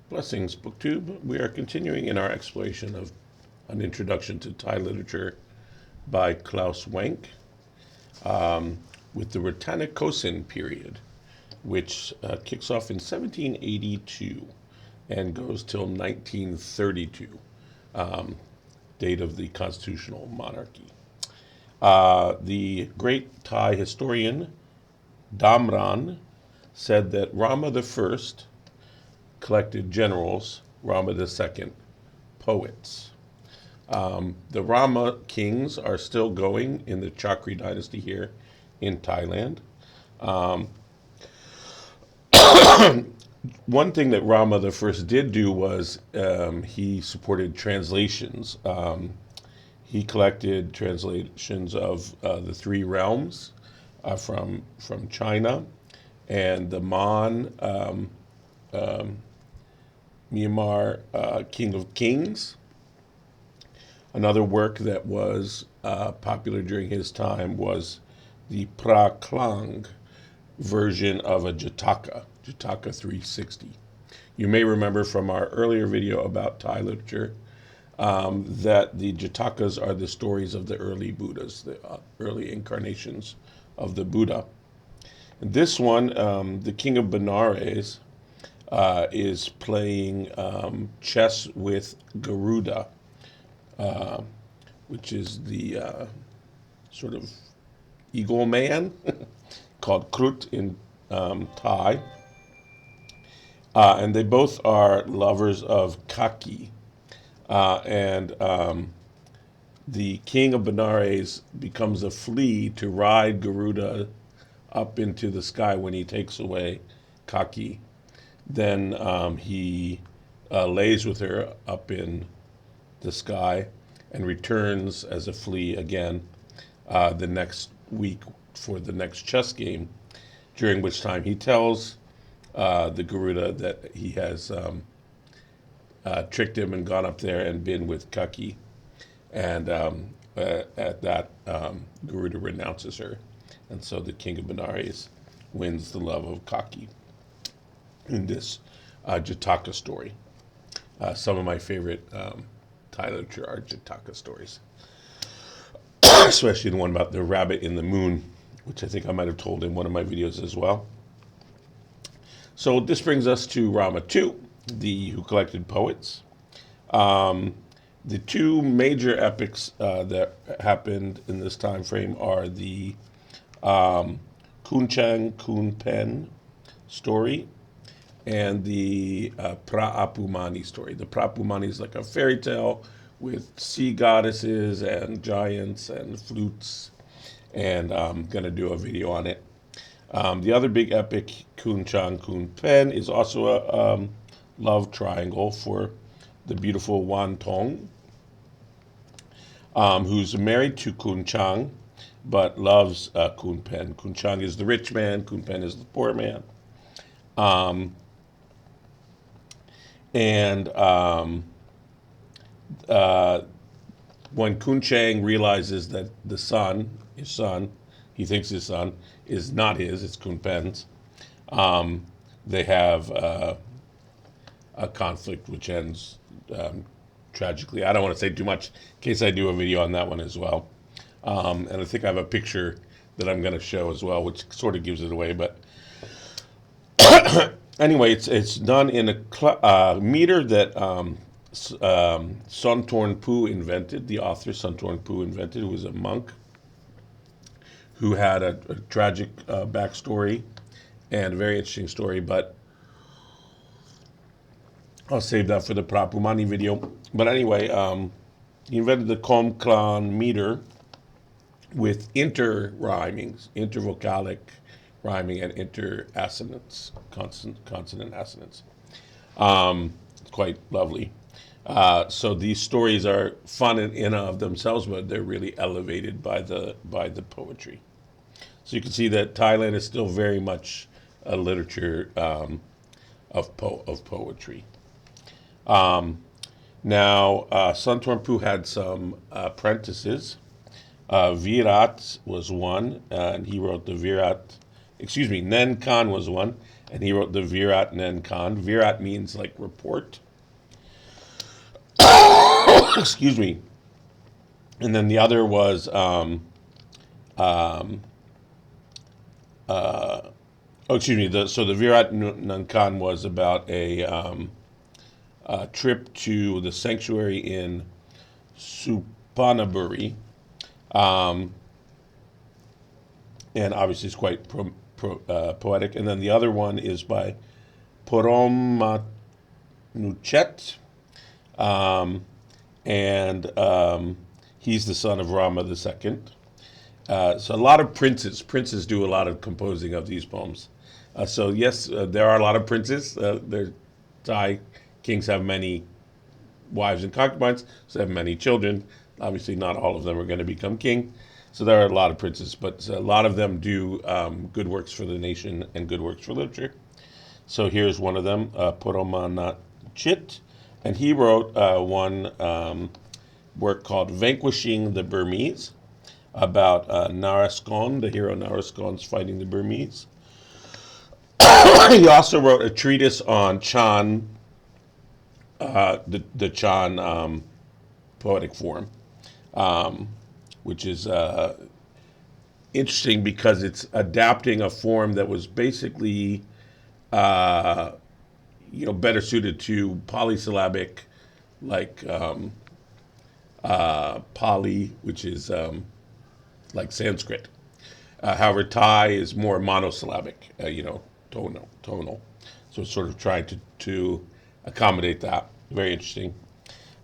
Blessings, BookTube. We are continuing in our exploration of An Introduction to Thai Literature by KLAUS WENK with the Rattanakosin period, which kicks off in 1782 and goes till 1932, date of the constitutional monarchy. The great Thai historian Damran said that Rama I collected generals, Rama II poets. The Rama kings are still going in the Chakri dynasty here in Thailand. One thing that Rama I did do was he supported translations. He collected translations of the three realms from China and the Mon Myanmar King of Kings. Another work that was popular during his time was the Phra Klang version of a Jataka, Jataka 360. You may remember from our earlier video about Thai literature that the Jatakas are the stories of the early Buddhas, the early incarnations of the Buddha. And this one, the king of Benares, is playing chess with Garuda, which is the sort of eagle man called Krut in Thai. And they both are lovers of kaki. The king of Benares becomes a flea to ride Garuda up into the sky when he takes away kaki. Then he lays with her up in the sky and returns as a flea again the next week for the next chess game, during which time he tells the Garuda that he has tricked him and gone up there and been with Kaki. And at that, Garuda renounces her. And so the king of Benares wins the love of Kaki in this Jataka story. Some of my favorite Thai literature are Jataka stories, especially the one about the rabbit in the moon, which I think I might have told in one of my videos as well. So this brings us to Rama II, who collected poets. The two major epics that happened in this time frame are the Chang Khun story and the Phra story. The Phra is like a fairy tale with sea goddesses and giants and flutes, and I'm going to do a video on it. The other big epic, Chang Khun, is also a love triangle for the beautiful Wan Tong, who's married to Chang, but loves Khun. Chang is the rich man, Khun is the poor man. When Chang realizes that his son, he thinks his son, is not his, it's Khun's, they have a conflict which ends tragically. I don't want to say too much in case I do a video on that one as well. And I think I have a picture that I'm going to show as well, which sort of gives it away. But anyway, it's done in a meter that SUNTHORN invented, the author SUNTHORN invented, who was a monk who had a tragic backstory and a very interesting story, but I'll save that for the Phra video. But anyway, he invented the Komklan meter with inter-rhymings, intervocalic rhyming and inter-assonance, consonant assonance. It's quite lovely. So these stories are fun in and of themselves, but they're really elevated by the poetry. So you can see that Thailand is still very much a literature of poetry. Now, SUNTHORN had some apprentices. Virat was one, and he wrote the Virat. Nen Khan was one, and he wrote the Virat Nankan. Virat means like report. Excuse me. And then the other was so the Virat Nankan was about a trip to the sanctuary in Suphanaburi, and obviously it's quite poetic. And then the other one is by POROMANUCHIT, and he's the son of Rama II. So a lot of princes. Princes do a lot of composing of these poems. So yes, there are a lot of princes. Thai kings have many wives and concubines, so they have many children. Obviously, not all of them are going to become king. So there are a lot of princes, but a lot of them do good works for the nation and good works for literature. So here's one of them, POROMANUCHIT, and he wrote one work called Vanquishing the Burmese, about Narascon, the hero Narascon's fighting the Burmese. He also wrote a treatise on Chan, the Chan poetic form, which is interesting because it's adapting a form that was basically, better suited to polysyllabic, like Pali, which is like Sanskrit. However, Thai is more monosyllabic, tonal. So it's sort of trying to accommodate that. Very interesting.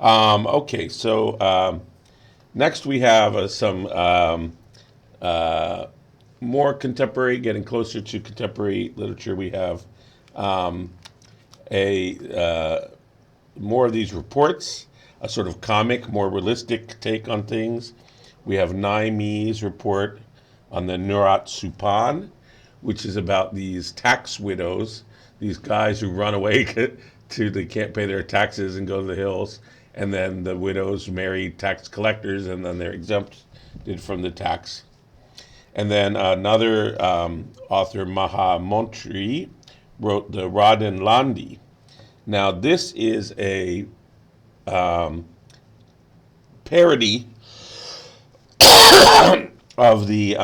Okay, so next we have some more contemporary, getting closer to contemporary literature. We have more of these reports, a sort of comic, more realistic take on things. We have Naimi's report on the Nirat Suphan, which is about these tax widows, these guys who run away they can't pay their taxes and go to the hills, and then the widows marry tax collectors, and then they're exempted from the tax. And then another author, MAHAMONTRI, wrote the Raden Landi. Now this is a parody of the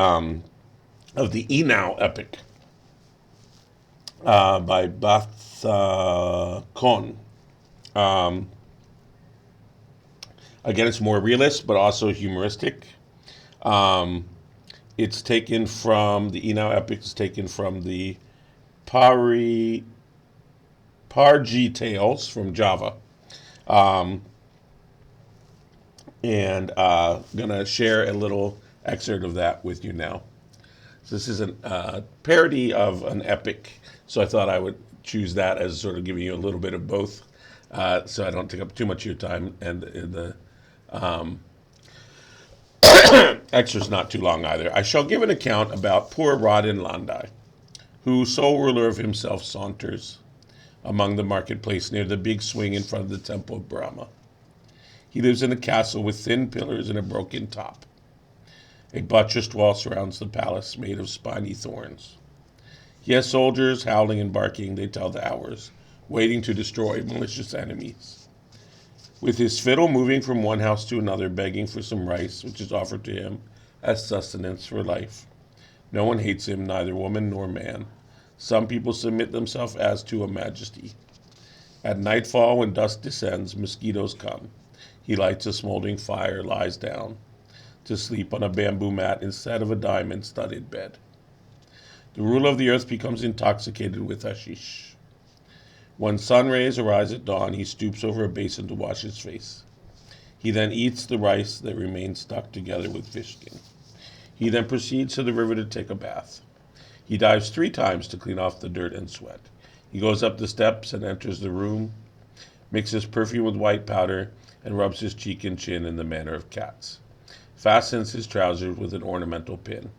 Inau epic by Khun. Again, it's more realist, but also humoristic. It's taken from the Inau epic. It's taken from the Parji tales from Java. And gonna share a little excerpt of that with you now. So this is a parody of an epic, so I thought I would choose that as sort of giving you a little bit of both, so I don't take up too much of your time, and the excerpt's not too long either. I shall give an account about poor Raden Landi, who, sole ruler of himself, saunters among the marketplace near the big swing in front of the temple of Brahma. He lives in a castle with thin pillars and a broken top. A buttressed wall surrounds the palace, made of spiny thorns. He has soldiers howling and barking, they tell the hours, waiting to destroy malicious enemies. With his fiddle moving from one house to another, begging for some rice, which is offered to him as sustenance for life. No one hates him, neither woman nor man. Some people submit themselves as to a majesty. At nightfall, when dusk descends, mosquitoes come. He lights a smoldering fire, lies down to sleep on a bamboo mat instead of a diamond-studded bed. The ruler of the earth becomes intoxicated with hashish. When sun rays arise at dawn, he stoops over a basin to wash his face. He then eats the rice that remains stuck together with fish skin. He then proceeds to the river to take a bath. He dives 3 times to clean off the dirt and sweat. He goes up the steps and enters the room, mixes perfume with white powder, and rubs his cheek and chin in the manner of cats. Fastens his trousers with an ornamental pin.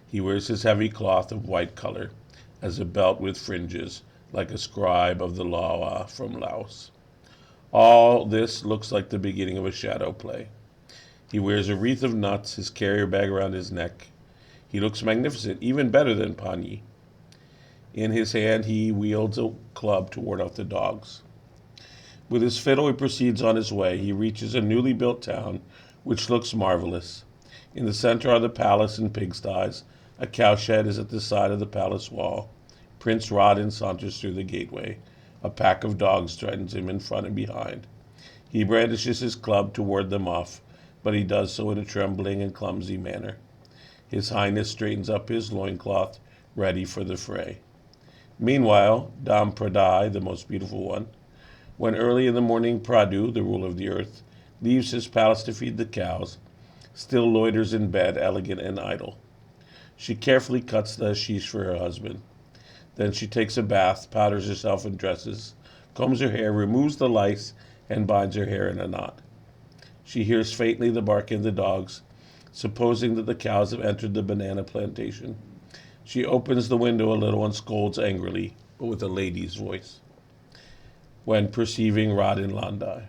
He wears his heavy cloth of white color as a belt with fringes, like a scribe of the Lawa from Laos. All this looks like the beginning of a shadow play. He wears a wreath of nuts, his carrier bag around his neck. He looks magnificent, even better than Pani. In his hand he wields a club to ward off the dogs. With his fiddle he proceeds on his way. He reaches a newly built town, which looks marvelous. In the center are the palace and pigsties. A cowshed is at the side of the palace wall. Prince Raden saunters through the gateway. A pack of dogs threatens him in front and behind. He brandishes his club to ward them off, but he does so in a trembling and clumsy manner. His Highness straightens up his loincloth, ready for the fray. Meanwhile, Dam Pradai, the most beautiful one, when early in the morning Pradu, the ruler of the earth, leaves his palace to feed the cows, still loiters in bed, elegant and idle. She carefully cuts the hashish for her husband. Then she takes a bath, powders herself and dresses, combs her hair, removes the lice, and binds her hair in a knot. She hears faintly the barking of the dogs, supposing that the cows have entered the banana plantation. She opens the window a little and scolds angrily, but with a lady's voice, when perceiving Raden Landi.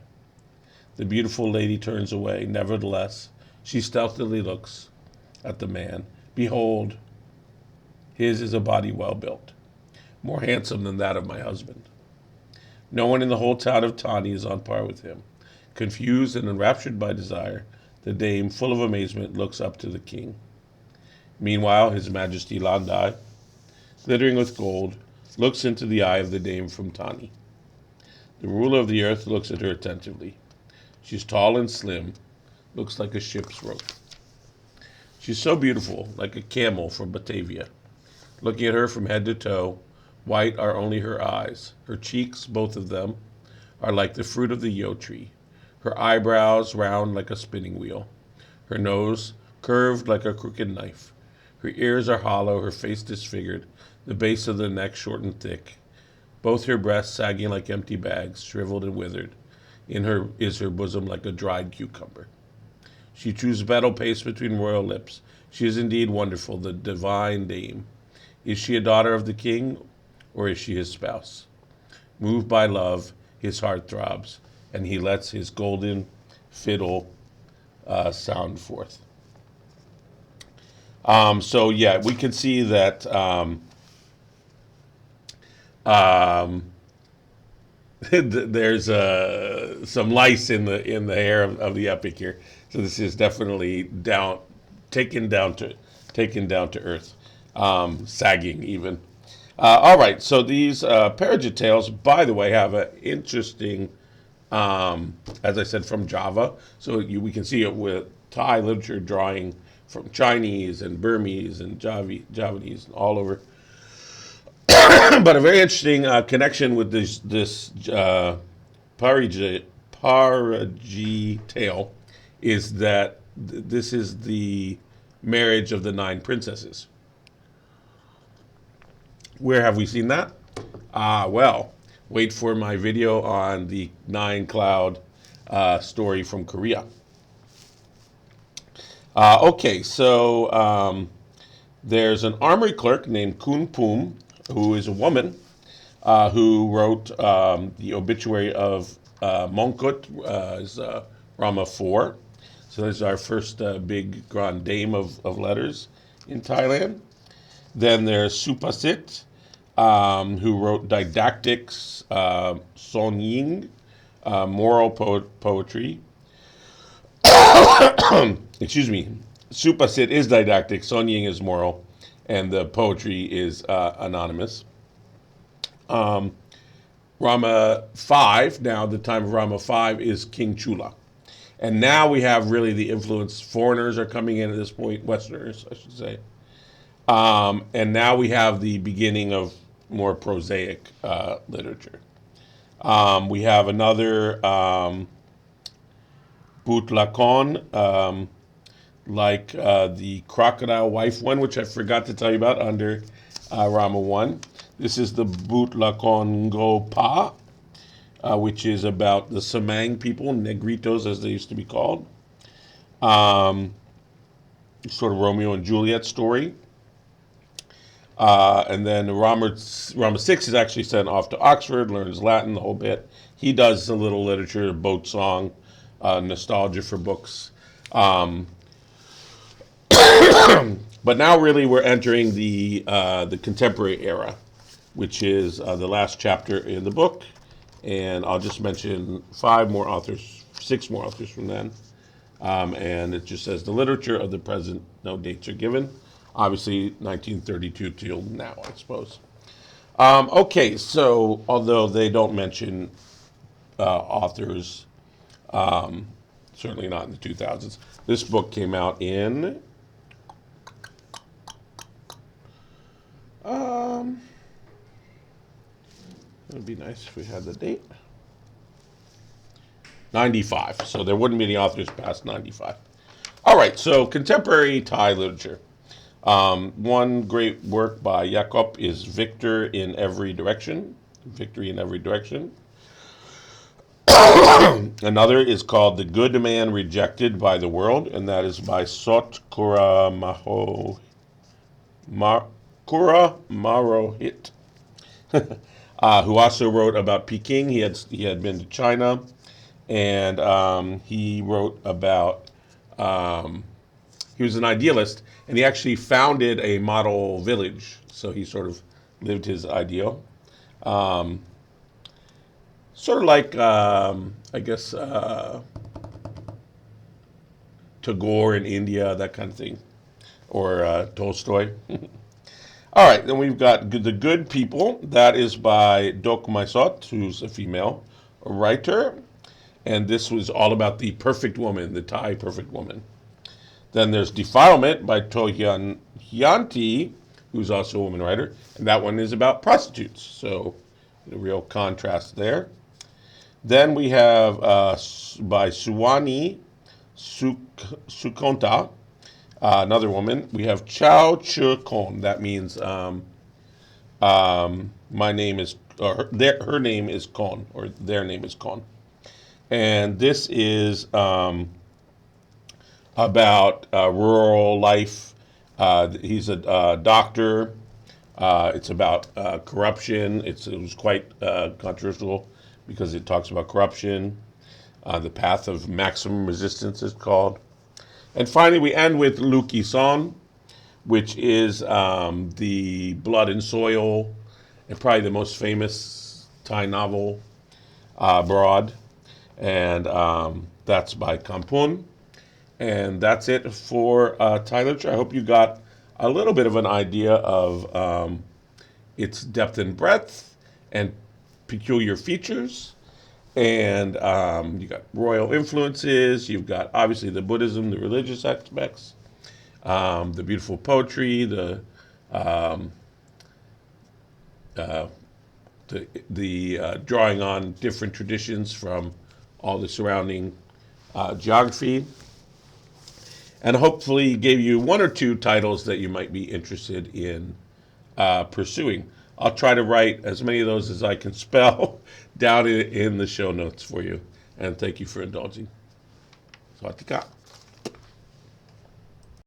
The beautiful lady turns away. Nevertheless, she stealthily looks at the man. Behold, his is a body well built, more handsome than that of my husband. No one in the whole town of Tani is on par with him. Confused and enraptured by desire, the dame, full of amazement, looks up to the king. Meanwhile, His Majesty Landi, glittering with gold, looks into the eye of the dame from Tani. The ruler of the earth looks at her attentively. She's tall and slim, looks like a ship's rope. She's so beautiful, like a camel from Batavia. Looking at her from head to toe, white are only her eyes. Her cheeks, both of them, are like the fruit of the yo tree. Her eyebrows round like a spinning wheel. Her nose curved like a crooked knife. Her ears are hollow, her face disfigured, the base of the neck short and thick. Both her breasts sagging like empty bags, shriveled and withered. In her is her bosom like a dried cucumber. She chews betel paste between royal lips. She is indeed wonderful, the divine dame. Is she a daughter of the king, or is she his spouse? Moved by love, his heart throbs, and he lets his golden fiddle sound forth. So yeah, we can see that there's some lice in the hair of the epic here. So this is definitely taken down to earth, sagging even. All right, so these parody tales, by the way, have an interesting, as I said, from Java. So we can see it with Thai literature drawing from Chinese and Burmese and Javanese and all over. But a very interesting connection with this parody tale is that this is the marriage of the 9 princesses. Where have we seen that? Well, wait for my video on the 9 cloud story from Korea. Okay, so there's an armory clerk named Khun, who is a woman who wrote the obituary of Monkut, is RAMA 4. So this is our first big grand dame of letters in Thailand. Then there's Supasit, who wrote didactics, Son Ying, moral poetry. Excuse me. Supasit is didactic, Son Ying is moral, and the poetry is anonymous. Rama 5, now the time of Rama 5 is King Chula. And now we have really the influence, foreigners are coming in at this point, Westerners, I should say. And now we have the beginning of more prosaic literature. We have another Lakhon, like the crocodile wife one, which I forgot to tell you about under Rama 1. This is the Lakhon Pa, which is about the Semang people, Negritos as they used to be called. Sort of Romeo and Juliet story. And then Rama 6 is actually sent off to Oxford, learns Latin, the whole bit. He does a little literature, boat song, nostalgia for books. But now really we're entering the contemporary era. which is the last chapter in the book. And I'll just mention 6 more authors from then. And it just says the literature of the present, no dates are given. Obviously, 1932 till now, I suppose. Okay, so although they don't mention authors, certainly not in the 2000s, this book came out in it would be nice if we had the date. 95. So there wouldn't be any authors past 95. All right, so contemporary Thai literature. One great work by YAKHOP is Victory in Every Direction. Another is called The Good Man Rejected by the World, and that is by Sot Marohit, who also wrote about Peking. He had been to China, and he wrote about, he was an idealist, and he actually founded a model village. So he sort of lived his ideal. Sort of like, I guess, Tagore in India, that kind of thing, or Tolstoy. All right, then we've got The Good People. That is by Dok Maisot, who's a female writer. And this was all about the perfect woman, the Thai perfect woman. Then there's Defilement by To Hyanti, who's also a woman writer. And that one is about prostitutes. So a real contrast there. Then we have by Suwani Sukonta, another woman. We have Khau Cheu Khon. That means my name is, or her name is Khon, or their name is Khon. And this is about rural life. He's a doctor. It's about corruption. It was quite controversial because it talks about corruption. The Path of Maximum Resistance is called. And finally, we end with Luk Isaan, which is the Blood and Soil, and probably the most famous Thai novel abroad. And that's by Kampun. And that's it for Thai literature. I hope you got a little bit of an idea of its depth and breadth and peculiar features. And you got royal influences. You've got obviously the Buddhism, the religious aspects, the beautiful poetry, the drawing on different traditions from all the surrounding geography. And hopefully gave you 1 or 2 titles that you might be interested in pursuing. I'll try to write as many of those as I can spell down in the show notes for you. And thank you for indulging. Jataka.